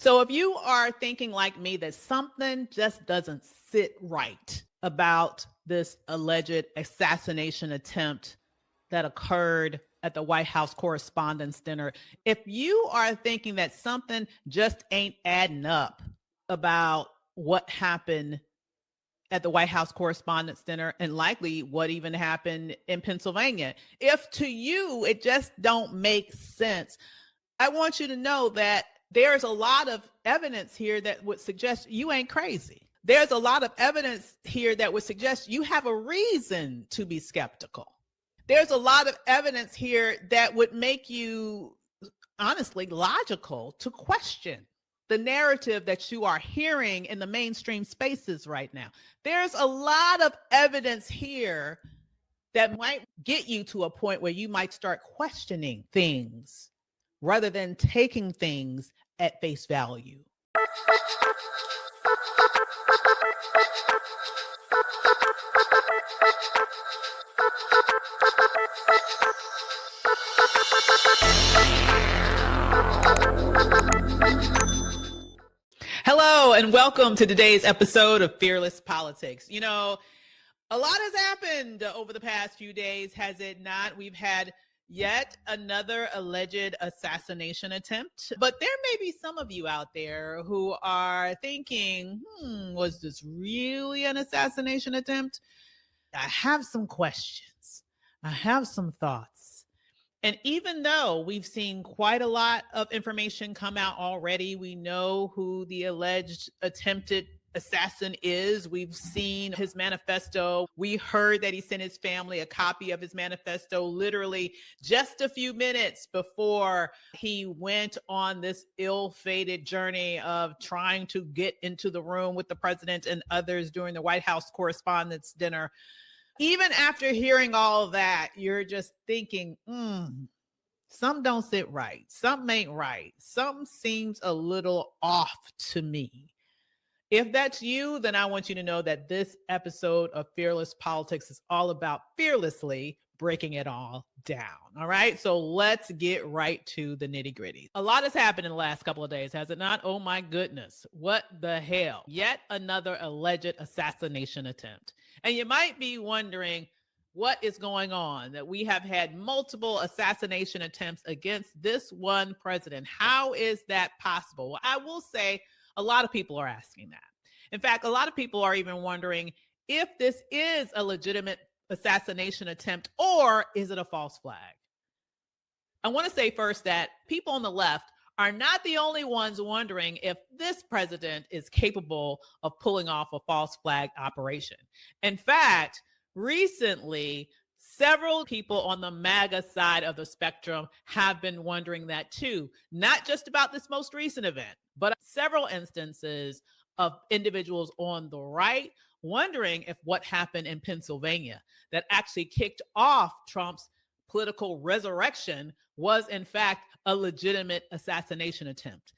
So if you are thinking like me that something just doesn't sit right about this alleged assassination attempt that occurred at the White House Correspondents' Dinner, if you are thinking that something just ain't adding up about what happened at the White House Correspondents' Dinner and likely what even happened in Pennsylvania, if to you it just don't make sense, I want you to know that there's a lot of evidence here that would suggest you ain't crazy. There's a lot of evidence here that would suggest you have a reason to be skeptical. There's a lot of evidence here that would make you, honestly, logical to question the narrative that you are hearing in the mainstream spaces right now. There's a lot of evidence here that might get you to a point where you might start questioning things rather than taking things at face value. Hello, and welcome to today's episode of Fearless Politics. You know, a lot has happened over the past few days, has it not? We've had yet another alleged assassination attempt, but there may be some of you out there who are thinking, was this really an assassination attempt? I have some questions. I have some thoughts. And even though we've seen quite a lot of information come out already, we know who the alleged attempted assassin is. We've seen his manifesto. We heard that he sent his family a copy of his manifesto literally just a few minutes before he went on this ill-fated journey of trying to get into the room with the president and others during the White House Correspondents' Dinner. Even after hearing all of that, you're just thinking, something don't sit right. Something ain't right. Something seems a little off to me. If that's you, then I want you to know that this episode of Fearless Politics is all about fearlessly breaking it all down. All right. So let's get right to the nitty gritty. A lot has happened in the last couple of days, has it not? Oh my goodness. What the hell? Yet another alleged assassination attempt. And you might be wondering what is going on, that we have had multiple assassination attempts against this one president. How is that possible? Well, I will say a lot of people are asking that. In fact, a lot of people are even wondering if this is a legitimate assassination attempt or is it a false flag? I want to say first that people on the left are not the only ones wondering if this president is capable of pulling off a false flag operation. In fact, recently, several people on the MAGA side of the spectrum have been wondering that too, not just about this most recent event, but several instances of individuals on the right wondering if what happened in Pennsylvania that actually kicked off Trump's political resurrection was in fact a legitimate assassination attempt.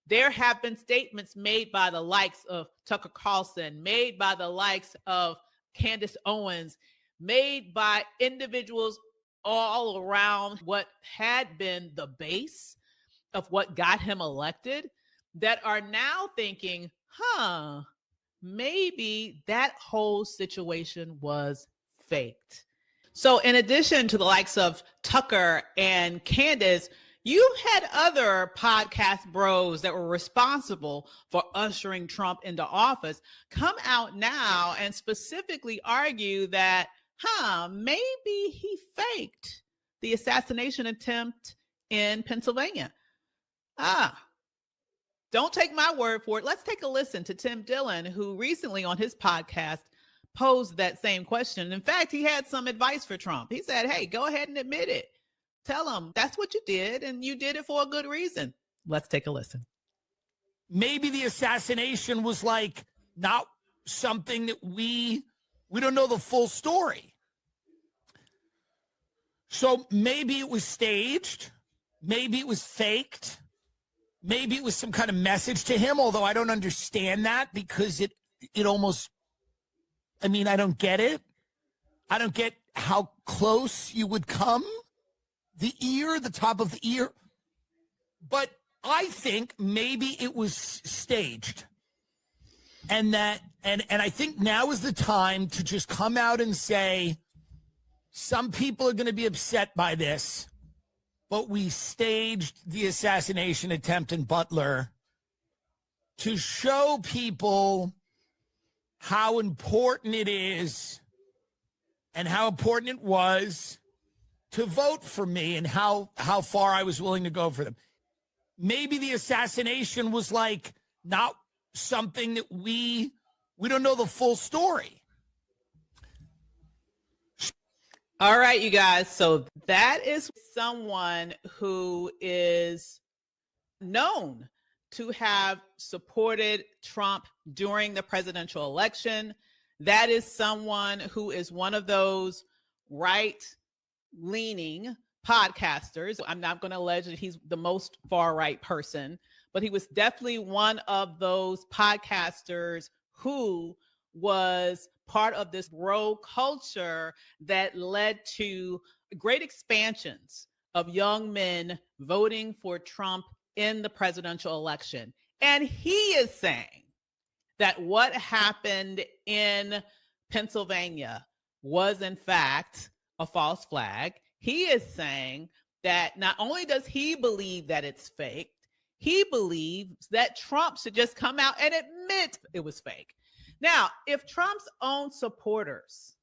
There have been statements made by the likes of Tucker Carlson, made by the likes of Candace Owens, made by individuals all around what had been the base of what got him elected that are now thinking, maybe that whole situation was faked. So in addition to the likes of Tucker and Candace, you had other podcast bros that were responsible for ushering Trump into office come out now and specifically argue that, maybe he faked the assassination attempt in Pennsylvania. Don't take my word for it. Let's take a listen to Tim Dillon, who recently on his podcast posed that same question. In fact, he had some advice for Trump. He said, hey, go ahead and admit it. Tell him that's what you did, and you did it for a good reason. Let's take a listen. Maybe the assassination was like not something that we don't know the full story. So maybe it was staged. Maybe it was faked. Maybe it was some kind of message to him, although I don't understand that because it almost, I don't get it. I don't get how close you would come. The top of the ear. But I think maybe it was staged. And I think now is the time to just come out and say, some people are going to be upset by this, but we staged the assassination attempt in Butler to show people how important it is and how important it was to vote for me and how far I was willing to go for them. Maybe the assassination was like not something that we don't know the full story. All right, you guys. So that is someone who is known to have supported Trump during the presidential election. That is someone who is one of those right-leaning podcasters. I'm not going to allege that he's the most far-right person, but he was definitely one of those podcasters who was part of this bro culture that led to great expansions of young men voting for Trump in the presidential election. And he is saying that what happened in Pennsylvania was in fact a false flag. He is saying that not only does he believe that it's fake, he believes that Trump should just come out and admit it was fake. Now, if Trump's own supporters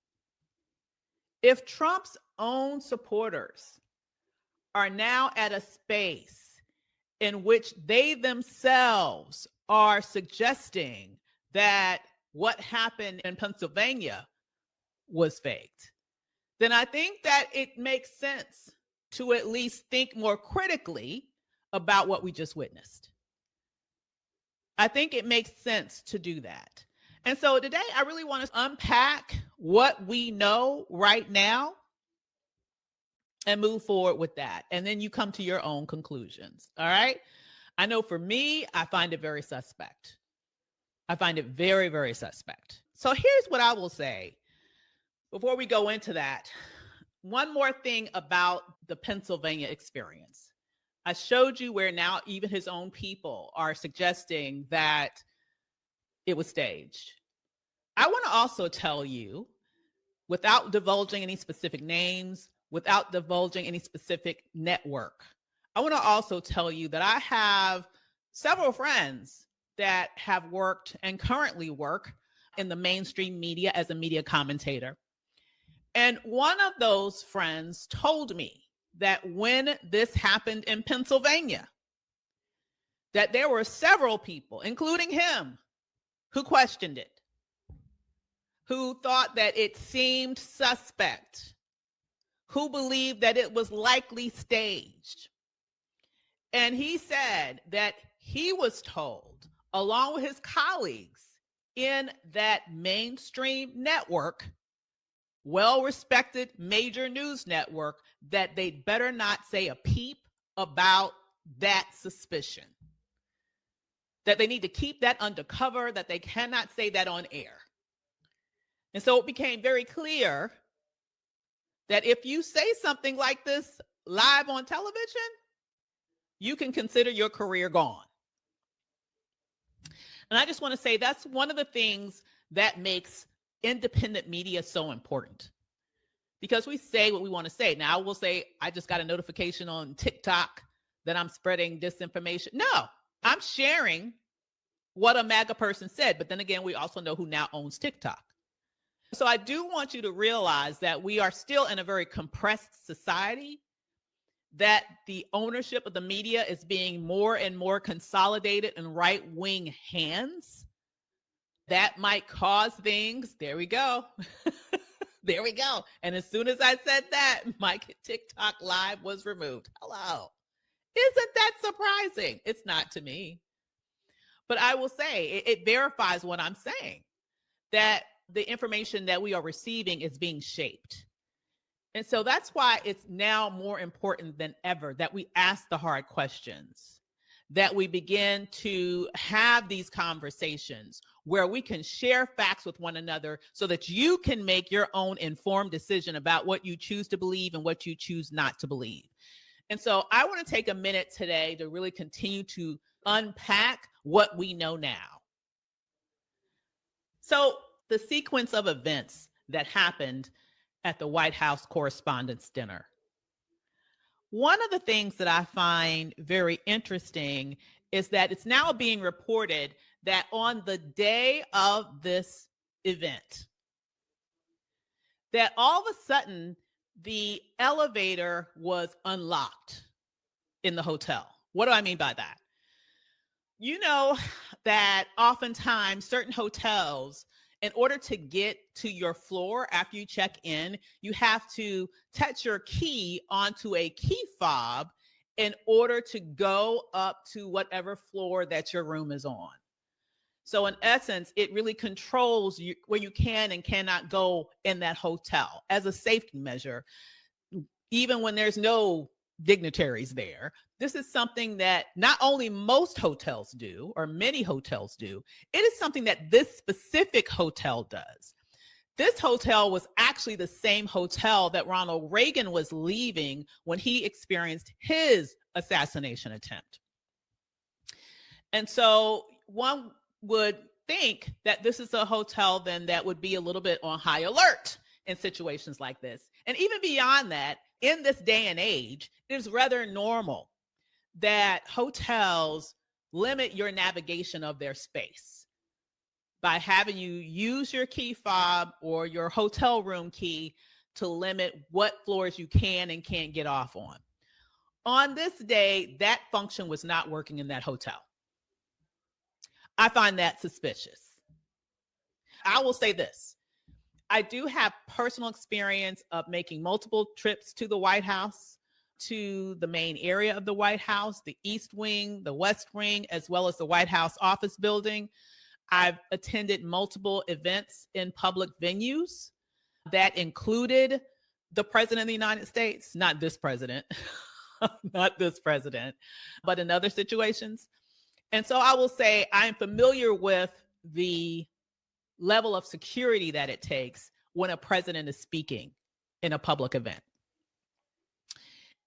are now at a space in which they themselves are suggesting that what happened in Pennsylvania was faked, then I think that it makes sense to at least think more critically about what we just witnessed. I think it makes sense to do that. And so today I really want to unpack what we know right now and move forward with that. And then you come to your own conclusions. All right. I know for me, I find it very suspect. I find it very, very suspect. So here's what I will say before we go into that. One more thing about the Pennsylvania experience. I showed you where now even his own people are suggesting that it was staged. I want to also tell you, without divulging any specific names, without divulging any specific network, I want to also tell you that I have several friends that have worked and currently work in the mainstream media as a media commentator. And one of those friends told me that when this happened in Pennsylvania, that there were several people, including him, who questioned it, who thought that it seemed suspect, who believed that it was likely staged. And he said that he was told, along with his colleagues in that mainstream network, well-respected major news network, that they'd better not say a peep about that suspicion, that they need to keep that undercover, that they cannot say that on air. And so it became very clear that if you say something like this live on television, you can consider your career gone. And I just want to say that's one of the things that makes independent media so important, because we say what we want to say. Now, I will say, I just got a notification on TikTok that I'm spreading disinformation. No, I'm sharing what a MAGA person said. But then again, we also know who now owns TikTok. So I do want you to realize that we are still in a very compressed society, that the ownership of the media is being more and more consolidated in right-wing hands. That might cause things. There we go. There we go. And as soon as I said that, my TikTok live was removed. Hello. Isn't that surprising? It's not to me. But I will say it verifies what I'm saying, that the information that we are receiving is being shaped. And so that's why it's now more important than ever that we ask the hard questions, that we begin to have these conversations where we can share facts with one another so that you can make your own informed decision about what you choose to believe and what you choose not to believe. And so I want to take a minute today to really continue to unpack what we know now. So the sequence of events that happened at the White House Correspondents' Dinner. One of the things that I find very interesting is that it's now being reported that on the day of this event, that all of a sudden the elevator was unlocked in the hotel. What do I mean by that? You know that oftentimes certain hotels, in order to get to your floor after you check in, you have to touch your key onto a key fob in order to go up to whatever floor that your room is on. So in essence, it really controls you, where you can and cannot go in that hotel as a safety measure, even when there's no dignitaries there. This is something that not only most hotels do, or many hotels do, it is something that this specific hotel does. This hotel was actually the same hotel that Ronald Reagan was leaving when he experienced his assassination attempt. And so one would think that this is a hotel then that would be a little bit on high alert in situations like this. And even beyond that, in this day and age, it is rather normal that hotels limit your navigation of their space by having you use your key fob or your hotel room key to limit what floors you can and can't get off on. On this day, that function was not working in that hotel. I find that suspicious. I will say this. I do have personal experience of making multiple trips to the White House, to the main area of the White House, the East Wing, the West Wing, as well as the White House office building. I've attended multiple events in public venues that included the President of the United States, not this president, not this president, but in other situations. And so I will say I'm familiar with the level of security that it takes when a president is speaking in a public event.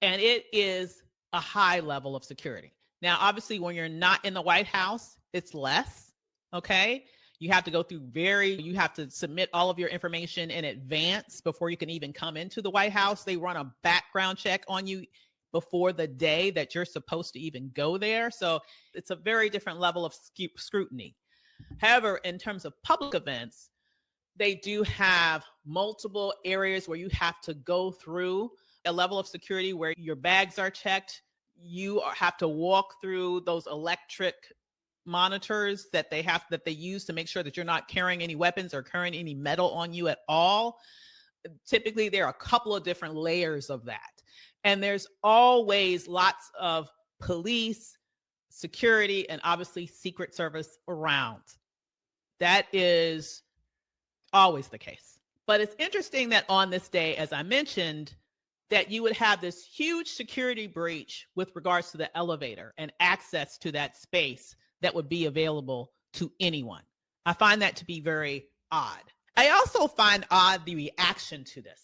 And it is a high level of security. Now, obviously, when you're not in the White House, it's less, okay? You have to go through you have to submit all of your information in advance before you can even come into the White House. They run a background check on you before the day that you're supposed to even go there. So it's a very different level of scrutiny. However, in terms of public events, they do have multiple areas where you have to go through a level of security where your bags are checked. You have to walk through those electric monitors that they use to make sure that you're not carrying any weapons or carrying any metal on you at all. Typically, there are a couple of different layers of that. And there's always lots of police, security, and obviously Secret Service around. That is always the case. But it's interesting that on this day, as I mentioned, that you would have this huge security breach with regards to the elevator and access to that space that would be available to anyone. I find that to be very odd. I also find odd the reaction to this.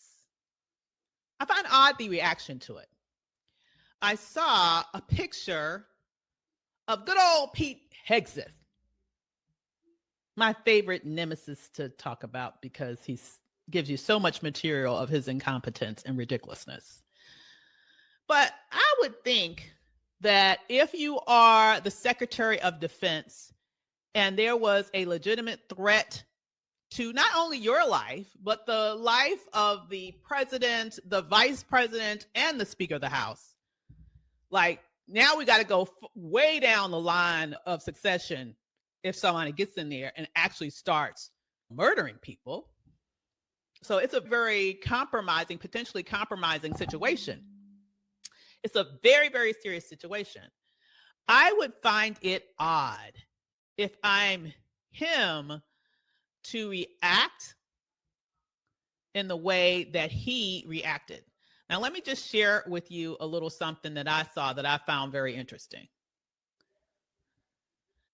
I find odd the reaction to it. I saw a picture of good old Pete Hegseth, my favorite nemesis to talk about because he gives you so much material of his incompetence and ridiculousness. But I would think that if you are the Secretary of Defense and there was a legitimate threat to not only your life, but the life of the president, the vice president, and the Speaker of the House, like now we got to go way down the line of succession if somebody gets in there and actually starts murdering people. So it's a very potentially compromising situation. It's a very, very serious situation. I would find it odd if I'm him to react in the way that he reacted. Now, let me just share with you a little something that I saw that I found very interesting.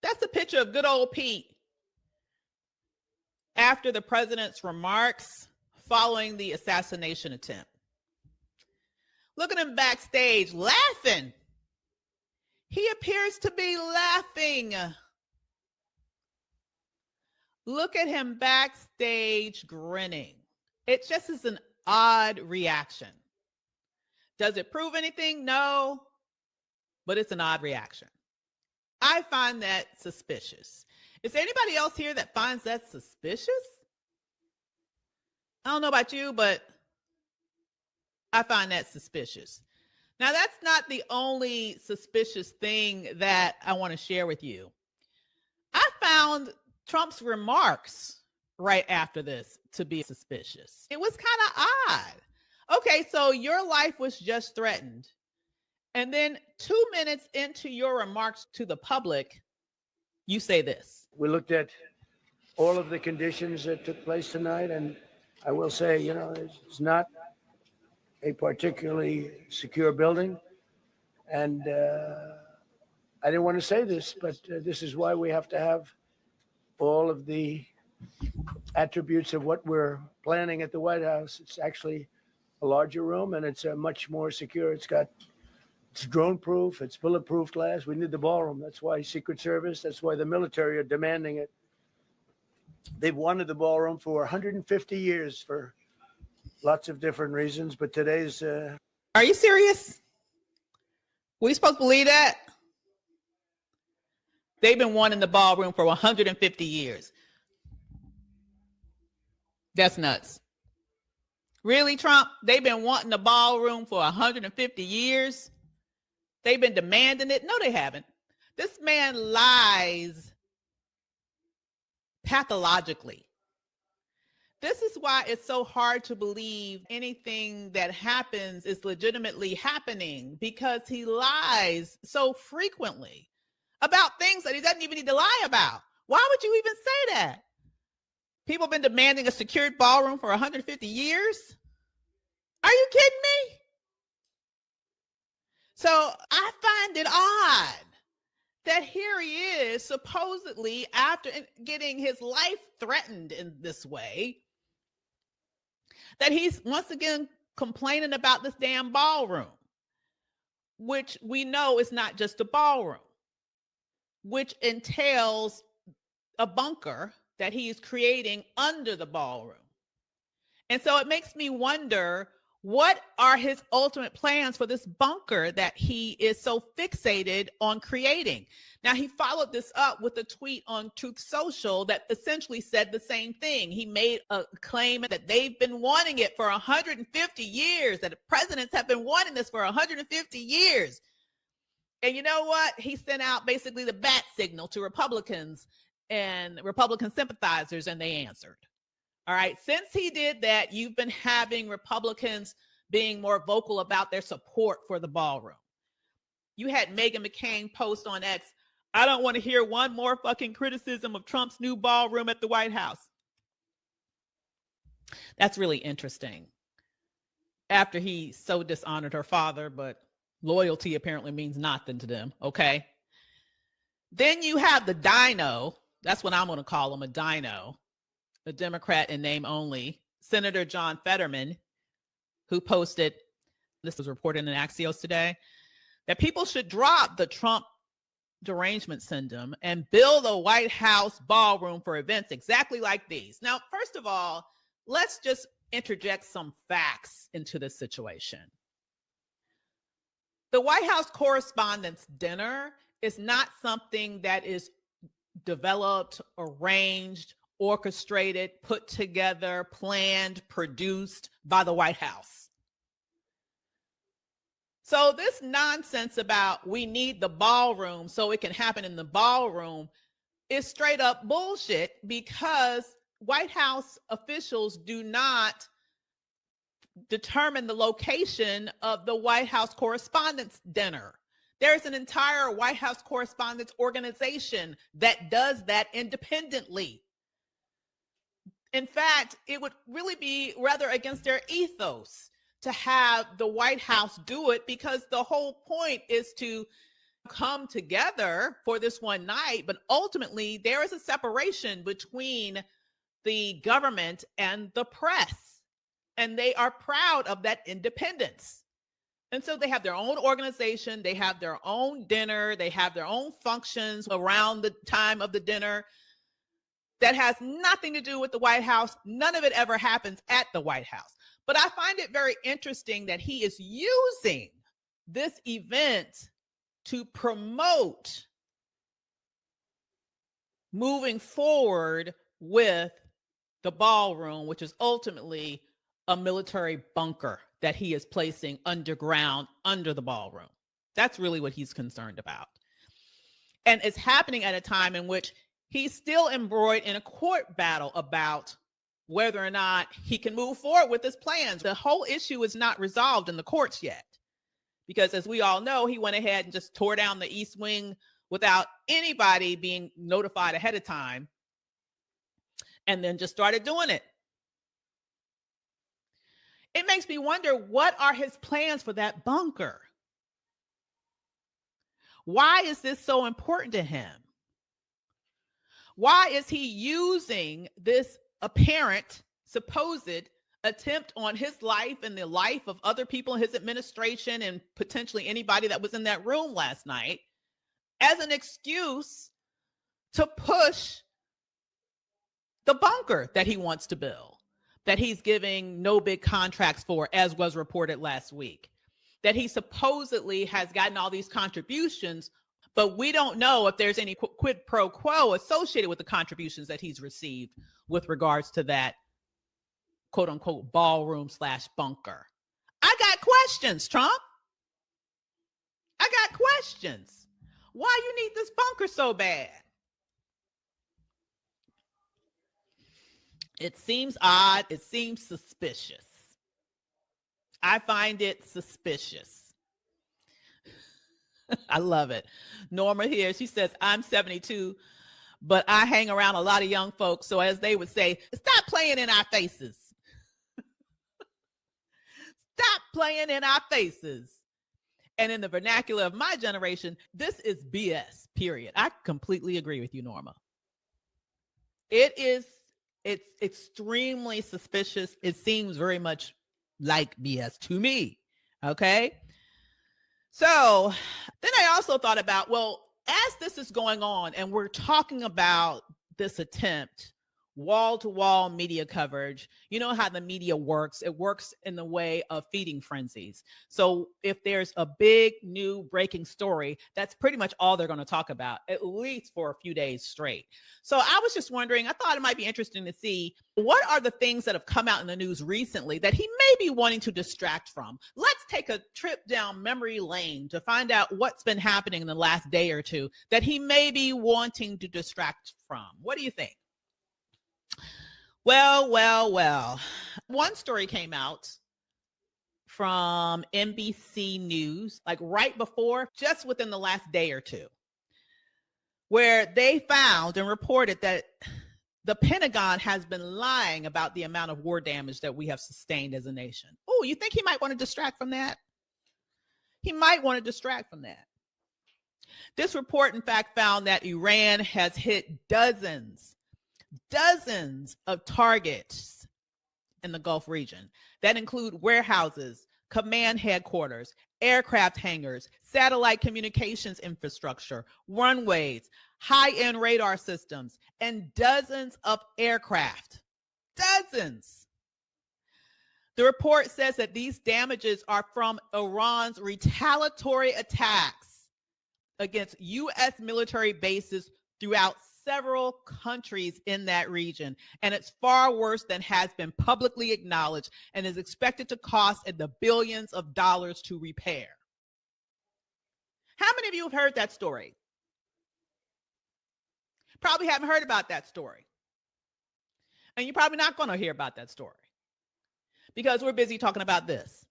That's a picture of good old Pete after the president's remarks following the assassination attempt. Look at him backstage laughing. He appears to be laughing. Look at him backstage grinning. It just is an odd reaction. Does it prove anything? No, but it's an odd reaction. I find that suspicious. Is there anybody else here that finds that suspicious? I don't know about you, but I find that suspicious. Now, that's not the only suspicious thing that I want to share with you. I found Trump's remarks right after this to be suspicious. It was kind of odd. Okay, so your life was just threatened. And then 2 minutes into your remarks to the public, you say this. We looked at all of the conditions that took place tonight, and I will say, it's not a particularly secure building. And I didn't want to say this, but this is why we have to have all of the attributes of what we're planning at the White House. It's actually a larger room, and it's much more secure. It's drone proof, it's bulletproof glass. We need the ballroom. That's why Secret Service, that's why the military are demanding it. They've wanted the ballroom for 150 years for lots of different reasons, but today's... Are you serious? We supposed to believe that? They've been wanting the ballroom for 150 years. That's nuts. Really, Trump? They've been wanting the ballroom for 150 years? They've been demanding it? No, they haven't. This man lies pathologically. This is why it's so hard to believe anything that happens is legitimately happening, because he lies so frequently about things that he doesn't even need to lie about. Why would you even say that? People have been demanding a secured ballroom for 150 years? Are you kidding me? So I find it odd that here he is, supposedly after getting his life threatened in this way, that he's once again complaining about this damn ballroom, which we know is not just a ballroom, which entails a bunker that he is creating under the ballroom. And so it makes me wonder, what are his ultimate plans for this bunker that he is so fixated on creating? Now, he followed this up with a tweet on Truth Social that essentially said the same thing. He made a claim that they've been wanting it for 150 years, that the presidents have been wanting this for 150 years. And you know what? He sent out basically the bat signal to Republicans and Republican sympathizers, and they answered. All right. Since he did that, you've been having Republicans being more vocal about their support for the ballroom. You had Meghan McCain post on X, "I don't want to hear one more fucking criticism of Trump's new ballroom at the White House." That's really interesting. After he so dishonored her father, but loyalty apparently means nothing to them. Okay. Then you have the dino. That's what I'm going to call him, a dino. A Democrat in name only, Senator John Fetterman, who posted, this was reported in Axios today, that people should drop the Trump derangement syndrome and build a White House ballroom for events exactly like these. Now, first of all, let's just interject some facts into this situation. The White House Correspondents' Dinner is not something that is developed, arranged, orchestrated, put together, planned, produced by the White House. So this nonsense about we need the ballroom so it can happen in the ballroom is straight up bullshit, because White House officials do not determine the location of the White House Correspondents' Dinner. There's an entire White House Correspondents organization that does that independently. In fact, it would really be rather against their ethos to have the White House do it, because the whole point is to come together for this one night. But ultimately, there is a separation between the government and the press, and they are proud of that independence. And so they have their own organization, they have their own dinner, they have their own functions around the time of the dinner that has nothing to do with the White House. None of it ever happens at the White House. But I find it very interesting that he is using this event to promote moving forward with the ballroom, which is ultimately a military bunker that he is placing underground under the ballroom. That's really what he's concerned about. And it's happening at a time in which he's still embroiled in a court battle about whether or not he can move forward with his plans. The whole issue is not resolved in the courts yet, because as we all know, he went ahead and just tore down the East Wing without anybody being notified ahead of time, and then just started doing it. It makes me wonder, what are his plans for that bunker? Why is this so important to him? Why is he using this apparent, supposed attempt on his life and the life of other people in his administration and potentially anybody that was in that room last night as an excuse to push the bunker that he wants to build, that he's giving no big contracts for, as was reported last week, that he supposedly has gotten all these contributions, but we don't know if there's any quid pro quo associated with the contributions that he's received with regards to that quote unquote ballroom / bunker. I got questions, Trump. I got questions. Why you need this bunker so bad? It seems odd. It seems suspicious. I find it suspicious. I love it. Norma here, she says, I'm 72, but I hang around a lot of young folks. So as they would say, stop playing in our faces. Stop playing in our faces. And in the vernacular of my generation, this is BS, period. I completely agree with you, Norma. It's extremely suspicious. It seems very much like BS to me. Okay. So then I also thought about, well, as this is going on and we're talking about this attempt, wall-to-wall media coverage, you know how the media works. It works in the way of feeding frenzies. So if there's a big new breaking story, that's pretty much all they're going to talk about, at least for a few days straight. So I was just wondering, I thought it might be interesting to see what are the things that have come out in the news recently that he may be wanting to distract from. Let's take a trip down memory lane to find out what's been happening in the last day or two that he may be wanting to distract from. What do you think? Well. One story came out from NBC News, like right before, just within the last day or two, where they found and reported that the Pentagon has been lying about the amount of war damage that we have sustained as a nation. Oh, you think he might want to distract from that? He might want to distract from that. This report, in fact, found that Iran has hit dozens of targets in the Gulf region that include warehouses, command headquarters, aircraft hangars, satellite communications infrastructure, runways, high-end radar systems, and dozens of aircraft. Dozens. The report says that these damages are from Iran's retaliatory attacks against U.S. military bases throughout several countries in that region. And it's far worse than has been publicly acknowledged and is expected to cost in the billions of dollars to repair. How many of you have heard that story? Probably haven't heard about that story. And you're probably not going to hear about that story because we're busy talking about this.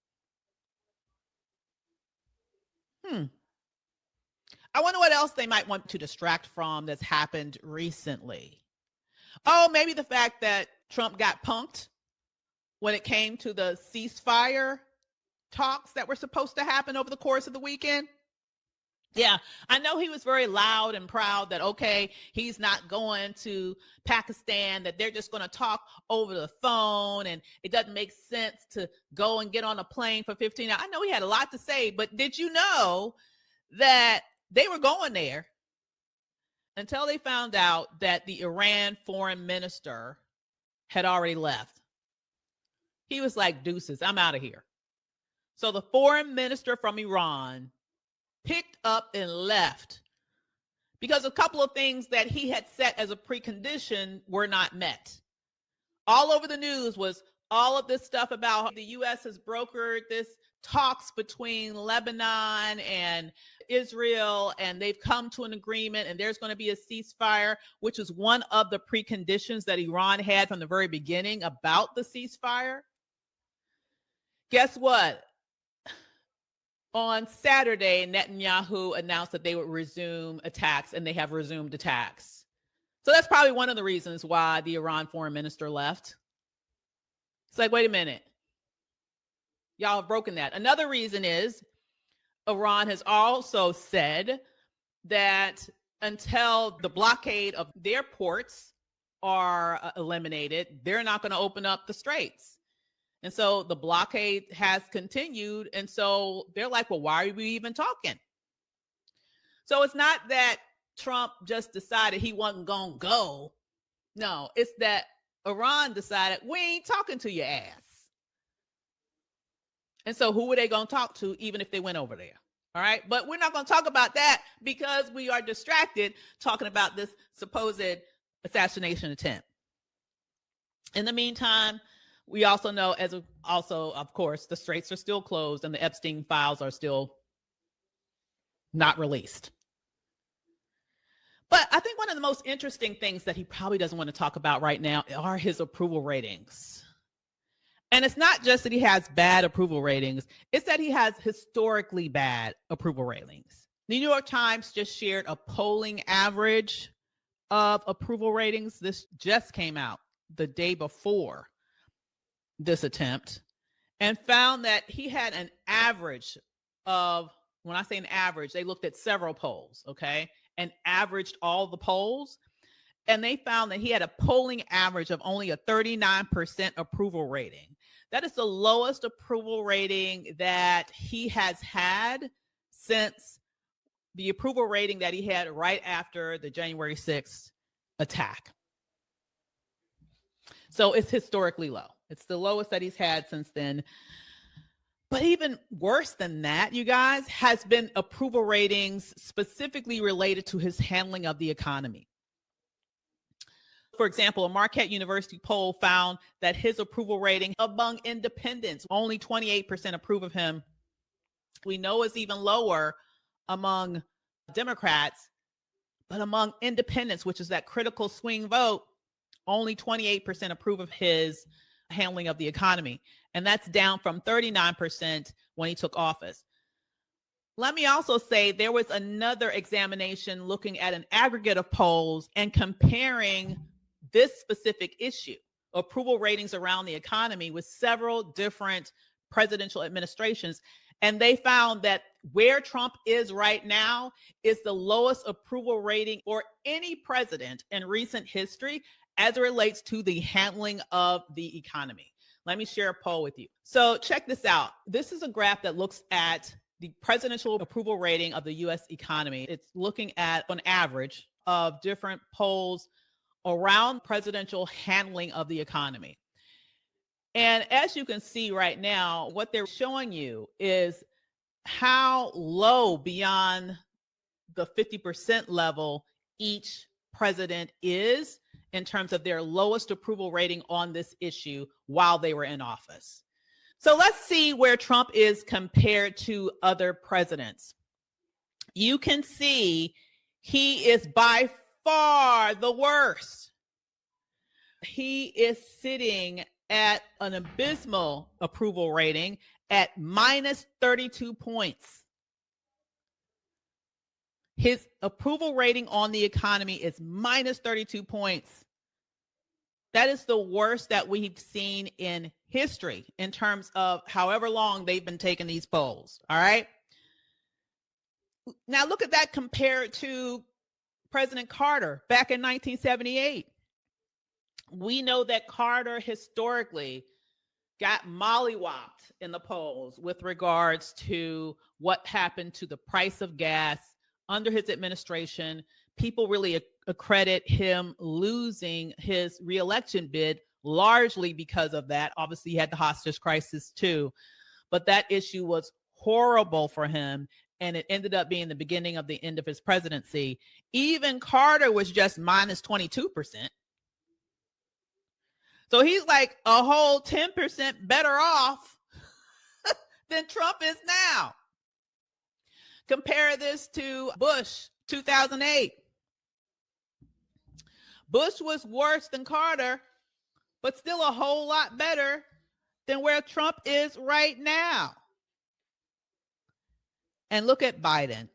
I wonder what else they might want to distract from that's happened recently. Oh, maybe the fact that Trump got punked when it came to the ceasefire talks that were supposed to happen over the course of the weekend. Yeah, I know he was very loud and proud that, okay, he's not going to Pakistan, that they're just going to talk over the phone and it doesn't make sense to go and get on a plane for 15 hours. I know he had a lot to say, but did you know that they were going there until they found out that the Iran foreign minister had already left? He was like, deuces, I'm out of here. So the foreign minister from Iran picked up and left because a couple of things that he had set as a precondition were not met. All over the news was all of this stuff about the U.S. has brokered this talks between Lebanon and Israel, and they've come to an agreement, and there's going to be a ceasefire, which is one of the preconditions that Iran had from the very beginning about the ceasefire. Guess what? On Saturday, Netanyahu announced that they would resume attacks, and they have resumed attacks. So that's probably one of the reasons why the Iran foreign minister left. It's like, wait a minute. Y'all have broken that. Another reason is Iran has also said that until the blockade of their ports are eliminated, they're not going to open up the straits. And so the blockade has continued. And so they're like, well, why are we even talking? So it's not that Trump just decided he wasn't going to go. No, it's that Iran decided we ain't talking to your ass. And so who were they going to talk to even if they went over there? All right. But we're not going to talk about that because we are distracted talking about this supposed assassination attempt. In the meantime, we also know of course, the straits are still closed and the Epstein files are still not released. But I think one of the most interesting things that he probably doesn't want to talk about right now are his approval ratings. And it's not just that he has bad approval ratings, it's that he has historically bad approval ratings. The New York Times just shared a polling average of approval ratings. This just came out the day before this attempt, and found that he had an average of, when I say an average, they looked at several polls, okay, and averaged all the polls. And they found that he had a polling average of only a 39% approval rating. That is the lowest approval rating that he has had since the approval rating that he had right after the January 6th attack. So it's historically low. It's the lowest that he's had since then. But even worse than that, you guys, has been approval ratings specifically related to his handling of the economy. For example, a Marquette University poll found that his approval rating among independents, only 28% approve of him. We know it's even lower among Democrats, but among independents, which is that critical swing vote, only 28% approve of his handling of the economy. And that's down from 39% when he took office. Let me also say there was another examination looking at an aggregate of polls and comparing this specific issue, approval ratings around the economy, with several different presidential administrations. And they found that where Trump is right now is the lowest approval rating for any president in recent history as it relates to the handling of the economy. Let me share a poll with you. So check this out. This is a graph that looks at the presidential approval rating of the U.S. economy. It's looking at an average of different polls around presidential handling of the economy. And as you can see right now, what they're showing you is how low beyond the 50% level each president is in terms of their lowest approval rating on this issue while they were in office. So let's see where Trump is compared to other presidents. You can see he is by far the worst. He is sitting at an abysmal approval rating at minus 32 points. His approval rating on the economy is minus 32 points. That is the worst that we've seen in history in terms of however long they've been taking these polls. All right. Now look at that compared to President Carter back in 1978. We know that Carter historically got mollywopped in the polls with regards to what happened to the price of gas under his administration. People really accredit him losing his reelection bid largely because of that. Obviously, he had the hostage crisis too, but that issue was horrible for him, and it ended up being the beginning of the end of his presidency. Even Carter was just minus 22%. So he's like a whole 10% better off than Trump is now. Compare this to Bush, 2008. Bush was worse than Carter, but still a whole lot better than where Trump is right now. And look at Biden.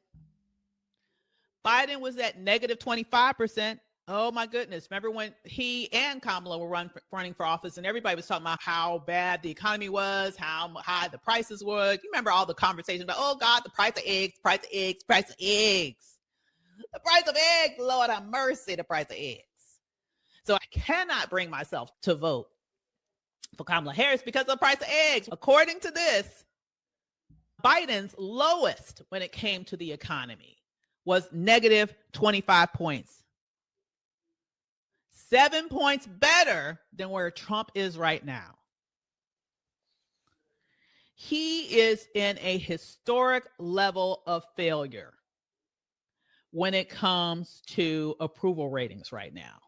Biden was at negative 25%. Oh my goodness. Remember when he and Kamala were running for office and everybody was talking about how bad the economy was, how high the prices were. You remember all the conversations about, oh God, the price of eggs, price of eggs, price of eggs. The price of eggs, Lord have mercy, the price of eggs. So I cannot bring myself to vote for Kamala Harris because of the price of eggs. According to this, Biden's lowest when it came to the economy was negative 25 points. 7 points better than where Trump is right now. He is in a historic level of failure when it comes to approval ratings right now.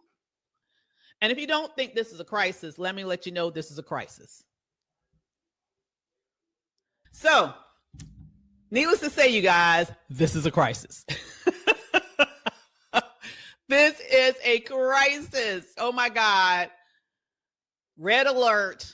And if you don't think this is a crisis, let me let you know this is a crisis. So, needless to say, you guys, this is a crisis. This is a crisis. Oh my God. Red alert.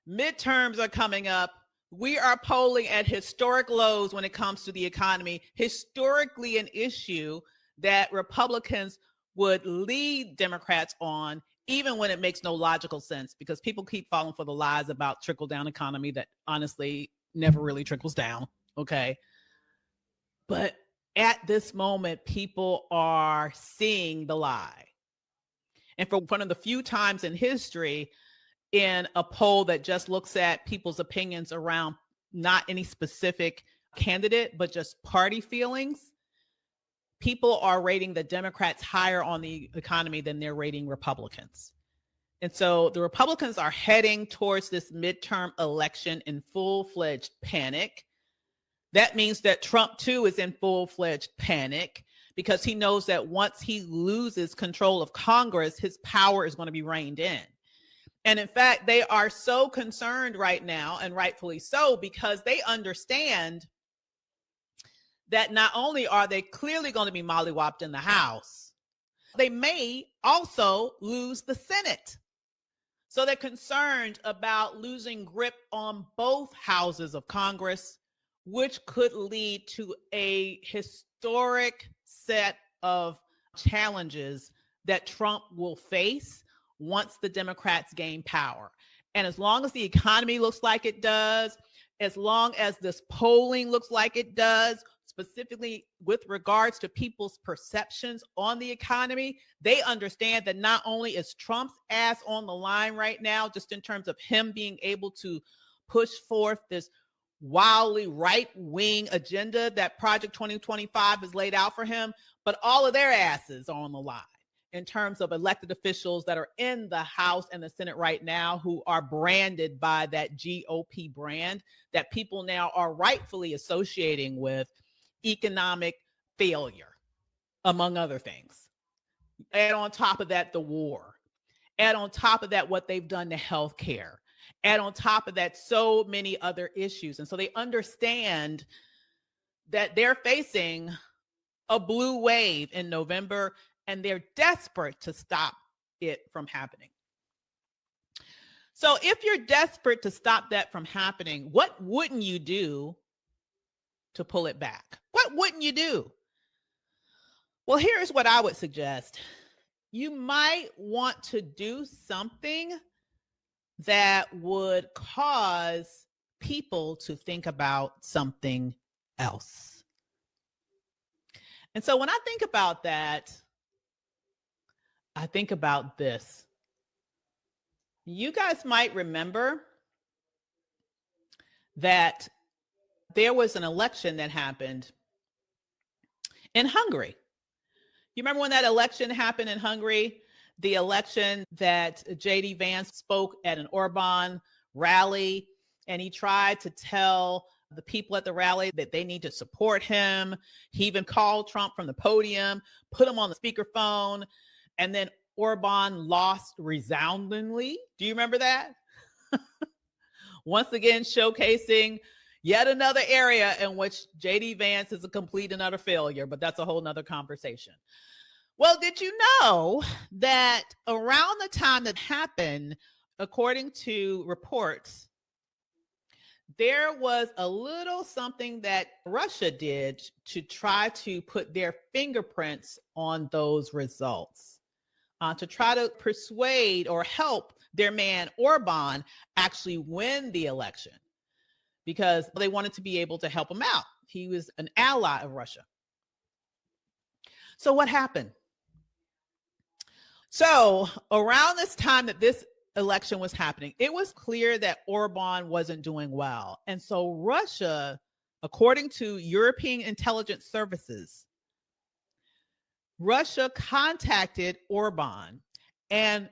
Midterms are coming up. We are polling at historic lows when it comes to the economy. Historically, an issue that Republicans would lead Democrats on, even when it makes no logical sense, because people keep falling for the lies about trickle-down economy that honestly never really trickles down. Okay. But at this moment, people are seeing the lie. And for one of the few times in history, in a poll that just looks at people's opinions around not any specific candidate, but just party feelings, people are rating the Democrats higher on the economy than they're rating Republicans. And so the Republicans are heading towards this midterm election in full-fledged panic. That means that Trump, too, is in full-fledged panic because he knows that once he loses control of Congress, his power is going to be reined in. And in fact, they are so concerned right now, and rightfully so, because they understand that not only are they clearly going to be mollywopped in the House, they may also lose the Senate. So they're concerned about losing grip on both houses of Congress, which could lead to a historic set of challenges that Trump will face once the Democrats gain power. And as long as the economy looks like it does, as long as this polling looks like it does, specifically with regards to people's perceptions on the economy, they understand that not only is Trump's ass on the line right now, just in terms of him being able to push forth this wildly right-wing agenda that Project 2025 has laid out for him, but all of their asses are on the line in terms of elected officials that are in the House and the Senate right now who are branded by that GOP brand that people now are rightfully associating with economic failure, among other things. Add on top of that, the war. Add on top of that, what they've done to healthcare. Add on top of that, so many other issues. And so they understand that they're facing a blue wave in November, and they're desperate to stop it from happening. So if you're desperate to stop that from happening, what wouldn't you do to pull it back? What wouldn't you do? Well, here's what I would suggest. You might want to do something that would cause people to think about something else. And so when I think about that, I think about this. You guys might remember that there was an election that happened in Hungary. You remember when that election happened in Hungary? The election that J.D. Vance spoke at an Orban rally, and he tried to tell the people at the rally that they need to support him. He even called Trump from the podium, put him on the speakerphone, and then Orban lost resoundingly. Do you remember that? Once again, showcasing yet another area in which J.D. Vance is a complete and utter failure, but that's a whole nother conversation. Well, did you know that around the time that happened, according to reports, there was a little something that Russia did to try to put their fingerprints on those results, to try to persuade or help their man Orban actually win the election, because they wanted to be able to help him out. He was an ally of Russia. So what happened? So around this time that this election was happening, it was clear that Orban wasn't doing well. And so Russia, according to European intelligence services, Russia contacted Orban and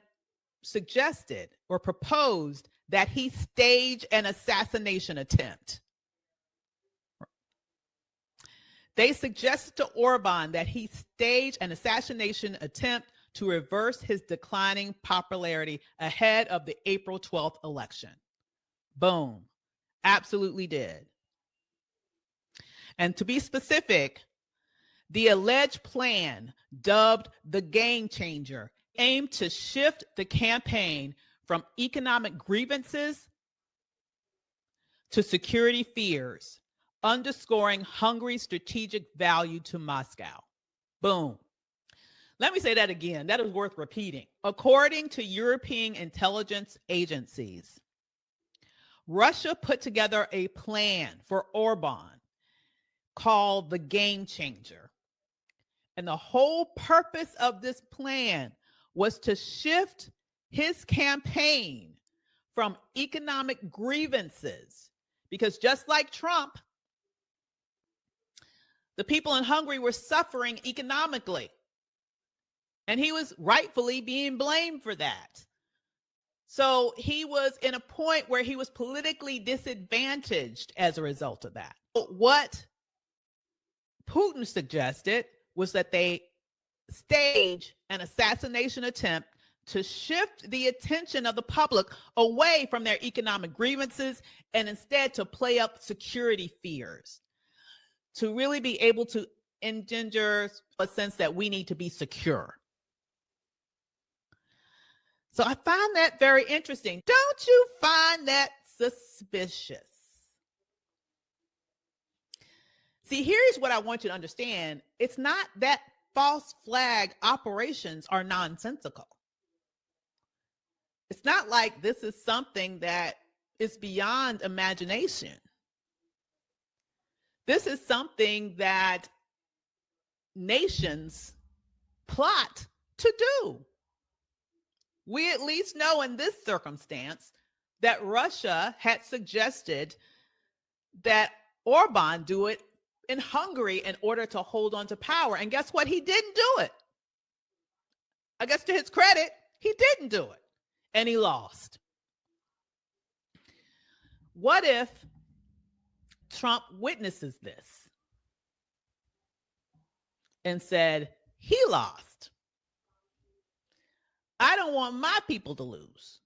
suggested or proposed that he stage an assassination attempt. They suggested to Orban that he stage an assassination attempt to reverse his declining popularity ahead of the April 12th election. Boom. Absolutely did. And to be specific, the alleged plan, dubbed the Game Changer, aimed to shift the campaign from economic grievances to security fears, underscoring Hungary's strategic value to Moscow. Boom. Let me say that again. That is worth repeating. According to European intelligence agencies, Russia put together a plan for Orban called the Game Changer. And the whole purpose of this plan was to shift his campaign from economic grievances, because just like Trump, the people in Hungary were suffering economically. And he was rightfully being blamed for that. So he was in a point where he was politically disadvantaged as a result of that. What Putin suggested was that they stage an assassination attempt to shift the attention of the public away from their economic grievances and instead to play up security fears, to really be able to engender a sense that we need to be secure. So I find that very interesting. Don't you find that suspicious? See, here's what I want you to understand. It's not that false flag operations are nonsensical. It's not like this is something that is beyond imagination. This is something that nations plot to do. We at least know in this circumstance that Russia had suggested that Orban do it in Hungary in order to hold on to power. And guess what? He didn't do it. I guess to his credit, he didn't do it. And he lost. What if Trump witnesses this and said, he lost? I don't want my people to lose.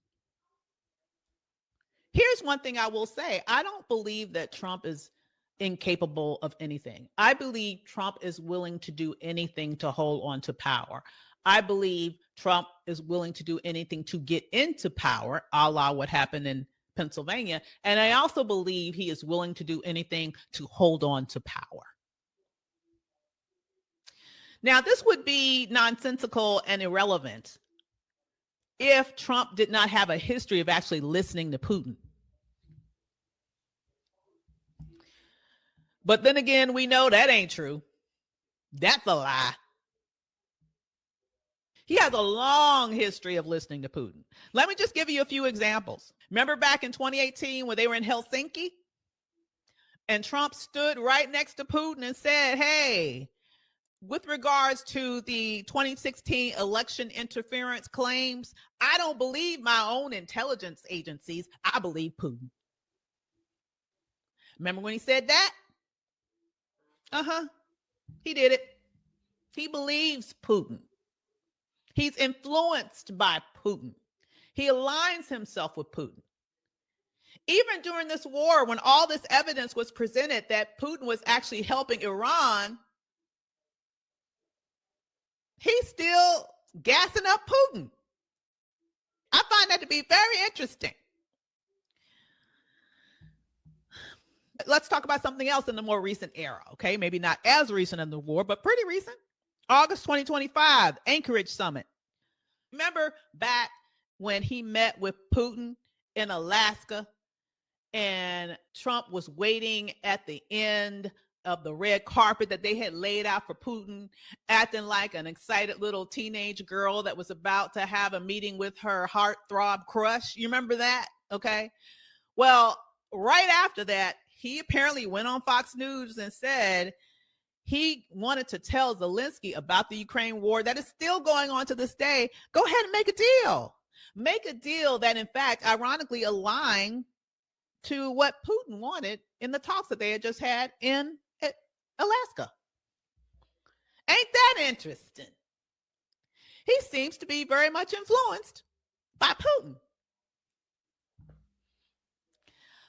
Here's one thing I will say. I don't believe that Trump is incapable of anything. I believe Trump is willing to do anything to hold on to power. I believe Trump is willing to do anything to get into power, a la what happened in Pennsylvania. And I also believe he is willing to do anything to hold on to power. Now, this would be nonsensical and irrelevant if Trump did not have a history of actually listening to Putin. But then again, we know that ain't true. That's a lie. He has a long history of listening to Putin. Let me just give you a few examples. Remember back in 2018 when they were in Helsinki and Trump stood right next to Putin and said, hey, with regards to the 2016 election interference claims, I don't believe my own intelligence agencies. I believe Putin. Remember when he said that? He did it. He believes Putin. He's influenced by Putin. He aligns himself with Putin. Even during this war, when all this evidence was presented that Putin was actually helping Iran, he's still gassing up Putin. I find that to be very interesting. Let's talk about something else in the more recent era, okay? Maybe not as recent in the war, but pretty recent. August 2025, Anchorage Summit. Remember back when he met with Putin in Alaska and Trump was waiting at the end of the red carpet that they had laid out for Putin, acting like an excited little teenage girl that was about to have a meeting with her heartthrob crush. You remember that? Okay. Well, right after that, he apparently went on Fox News and said he wanted to tell Zelensky about the Ukraine war that is still going on to this day. Go ahead and make a deal. Make a deal that, in fact, ironically aligned to what Putin wanted in the talks that they had just had in Alaska. Ain't that interesting? He seems to be very much influenced by Putin.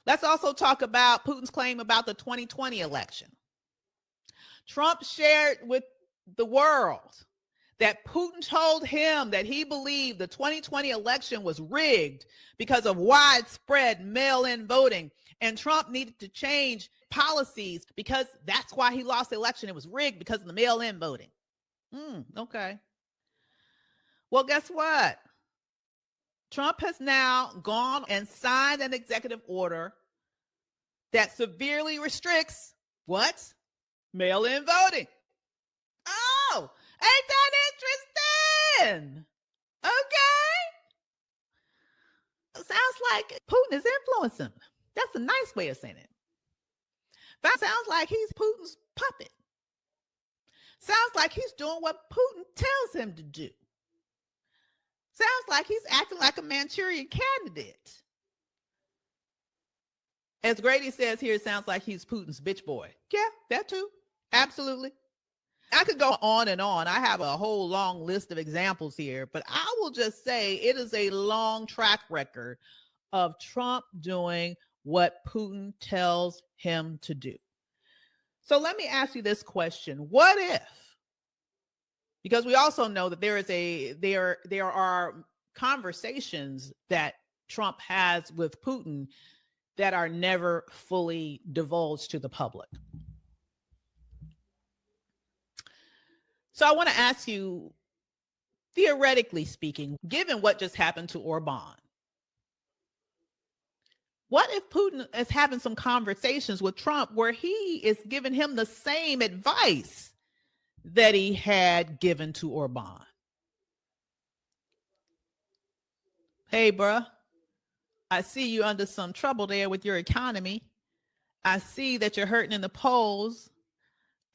Let's also talk about Putin's claim about the 2020 election. Trump shared with the world that Putin told him that he believed the 2020 election was rigged because of widespread mail-in voting, and Trump needed to change policies because that's why he lost the election. It was rigged because of the mail-in voting. Okay. Well, guess what? Trump has now gone and signed an executive order that severely restricts what? Mail-in voting. Oh, ain't that interesting? Okay. Sounds like Putin is influencing. That's a nice way of saying it. That sounds like he's Putin's puppet. Sounds like he's doing what Putin tells him to do. Sounds like he's acting like a Manchurian candidate. As Grady says here, it sounds like he's Putin's bitch boy. Yeah, that too. Absolutely. I could go on and on. I have a whole long list of examples here, but I will just say it is a long track record of Trump doing what Putin tells him to do. So let me ask you this question. What if, because we also know that there are conversations that Trump has with Putin that are never fully divulged to the public. So I want to ask you, theoretically speaking, given what just happened to Orban, what if Putin is having some conversations with Trump where he is giving him the same advice that he had given to Orban? Hey, bruh, I see you under some trouble there with your economy. I see that you're hurting in the polls.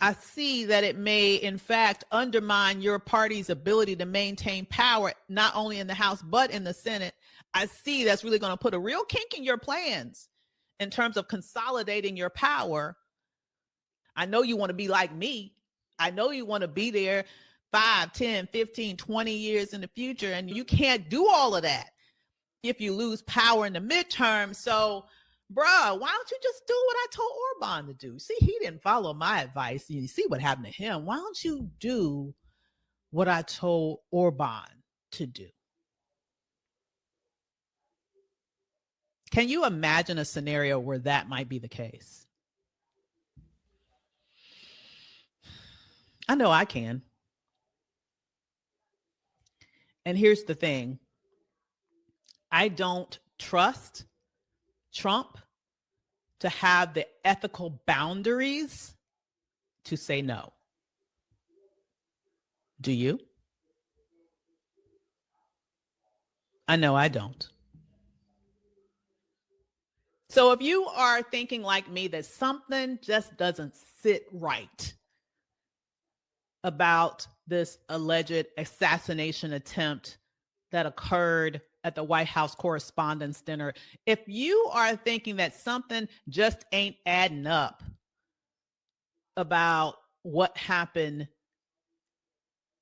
I see that it may, in fact, undermine your party's ability to maintain power, not only in the House, but in the Senate. I see that's really going to put a real kink in your plans in terms of consolidating your power. I know you want to be like me. I know you want to be there 5, 10, 15, 20 years in the future, and you can't do all of that if you lose power in the midterm. So, bruh, why don't you just do what I told Orban to do? See, he didn't follow my advice. You see what happened to him. Why don't you do what I told Orban to do? Can you imagine a scenario where that might be the case? I know I can. And here's the thing. I don't trust Trump to have the ethical boundaries to say no. Do you? I know I don't. So if you are thinking like me that something just doesn't sit right about this alleged assassination attempt that occurred at the White House Correspondents' Dinner, if you are thinking that something just ain't adding up about what happened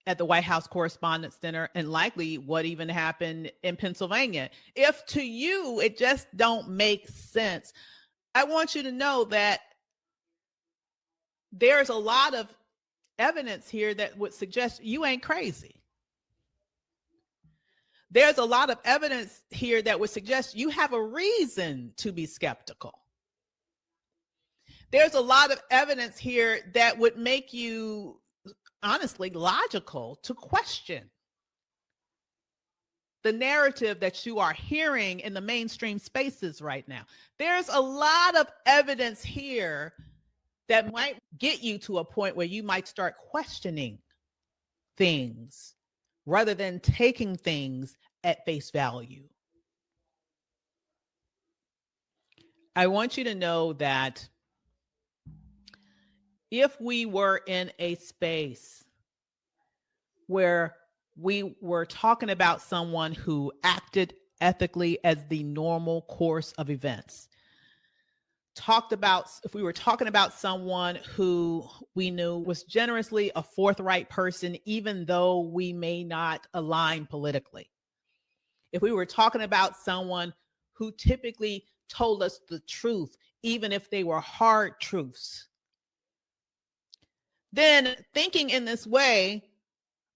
at the White House Correspondents' Dinner and likely what even happened in Pennsylvania, if to you it just don't make sense, I want you to know that there's a lot of evidence here that would suggest you ain't crazy. There's a lot of evidence here that would suggest you have a reason to be skeptical. There's a lot of evidence here that would make you honestly logical to question the narrative that you are hearing in the mainstream spaces right now. There's a lot of evidence here that might get you to a point where you might start questioning things rather than taking things at face value. I want you to know that if we were in a space where we were talking about someone who acted ethically as the normal course of events, if we were talking about someone who we knew was generously a forthright person, even though we may not align politically, if we were talking about someone who typically told us the truth, even if they were hard truths, then thinking in this way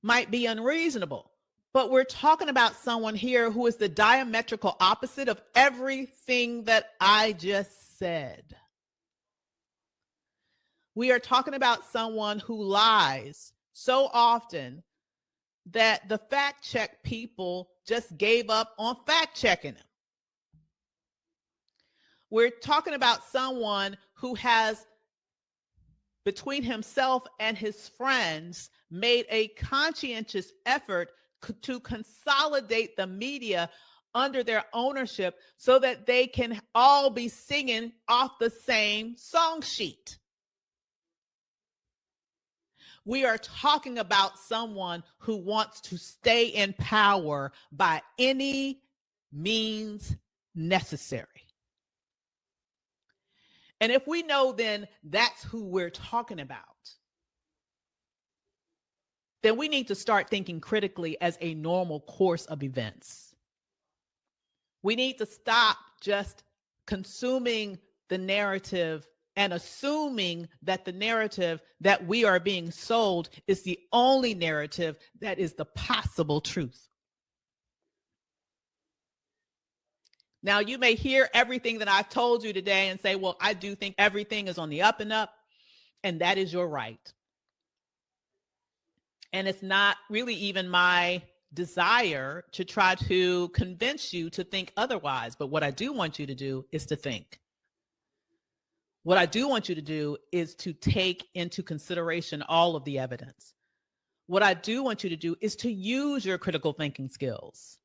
might be unreasonable. But we're talking about someone here who is the diametrical opposite of everything that I just said. We are talking about someone who lies so often that the fact check people just gave up on fact checking him. We're talking about someone who has, between himself and his friends, made a conscientious effort to consolidate the media under their ownership so that they can all be singing off the same song sheet. We are talking about someone who wants to stay in power by any means necessary. And if we know then that's who we're talking about, then we need to start thinking critically as a normal course of events. We need to stop just consuming the narrative and assuming that the narrative that we are being sold is the only narrative that is the possible truth. Now, you may hear everything that I've told you today and say, well, I do think everything is on the up and up, and that is your right. And it's not really even my desire to try to convince you to think otherwise. But what I do want you to do is to think. What I do want you to do is to take into consideration all of the evidence. What I do want you to do is to use your critical thinking skills.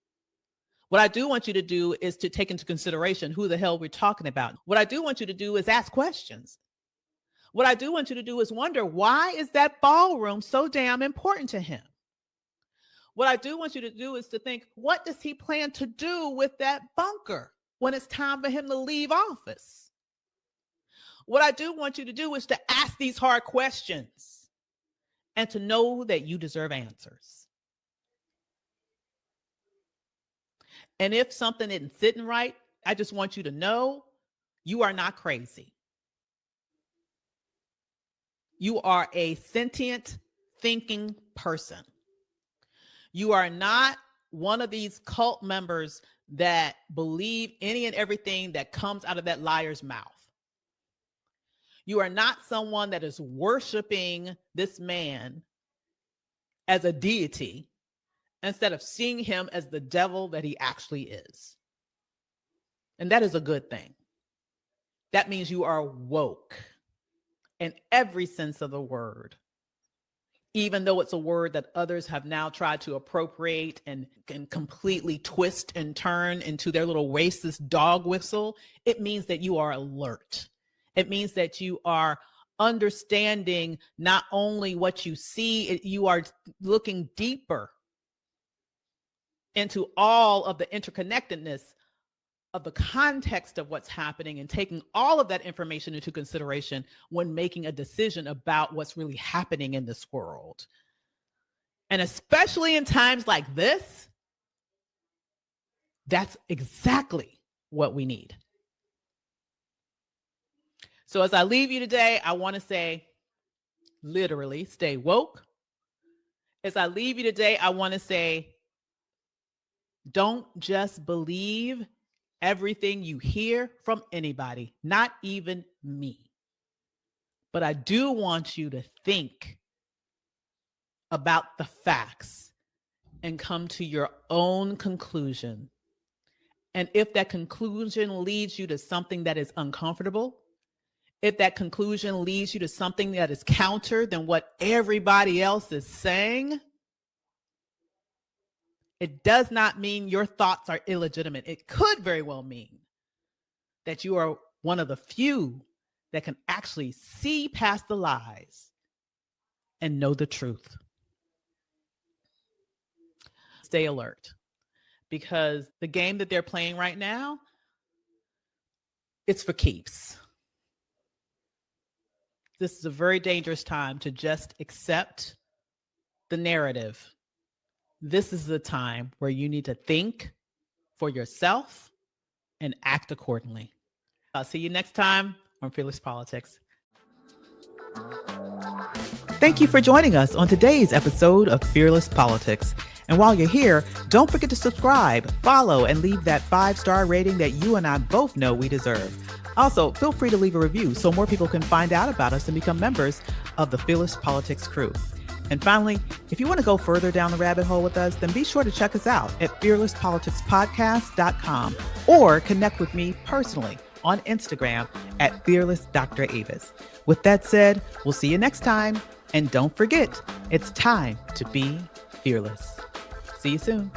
What I do want you to do is to take into consideration who the hell we're talking about. What I do want you to do is ask questions. What I do want you to do is wonder, why is that ballroom so damn important to him? What I do want you to do is to think, what does he plan to do with that bunker when it's time for him to leave office? What I do want you to do is to ask these hard questions and to know that you deserve answers. And if something isn't sitting right, I just want you to know you are not crazy. You are a sentient, thinking person. You are not one of these cult members that believe any and everything that comes out of that liar's mouth. You are not someone that is worshiping this man as a deity instead of seeing him as the devil that he actually is. And that is a good thing. That means you are woke in every sense of the word. even though it's a word that others have now tried to appropriate and completely twist and turn into their little racist dog whistle. It means that you are alert. It means that you are understanding not only what you see, you are looking deeper into all of the interconnectedness of the context of what's happening and taking all of that information into consideration when making a decision about what's really happening in this world. And especially in times like this, that's exactly what we need. So as I leave you today, I want to say, literally, stay woke. As I leave you today, I want to say, don't just believe everything you hear from anybody, not even me. But I do want you to think about the facts and come to your own conclusion. And if that conclusion leads you to something that is uncomfortable, if that conclusion leads you to something that is counter than what everybody else is saying, it does not mean your thoughts are illegitimate. It could very well mean that you are one of the few that can actually see past the lies and know the truth. Stay alert, because the game that they're playing right now, it's for keeps. This is a very dangerous time to just accept the narrative. This is the time where you need to think for yourself and act accordingly. I'll see you next time on Fearless Politics. Thank you for joining us on today's episode of Fearless Politics. And while you're here, don't forget to subscribe, follow, and leave that 5-star rating that you and I both know we deserve. Also, feel free to leave a review so more people can find out about us and become members of the Fearless Politics crew. And finally, if you want to go further down the rabbit hole with us, then be sure to check us out at fearlesspoliticspodcast.com or connect with me personally on Instagram at fearless.Dr. With that said, we'll see you next time. And don't forget, it's time to be fearless. See you soon.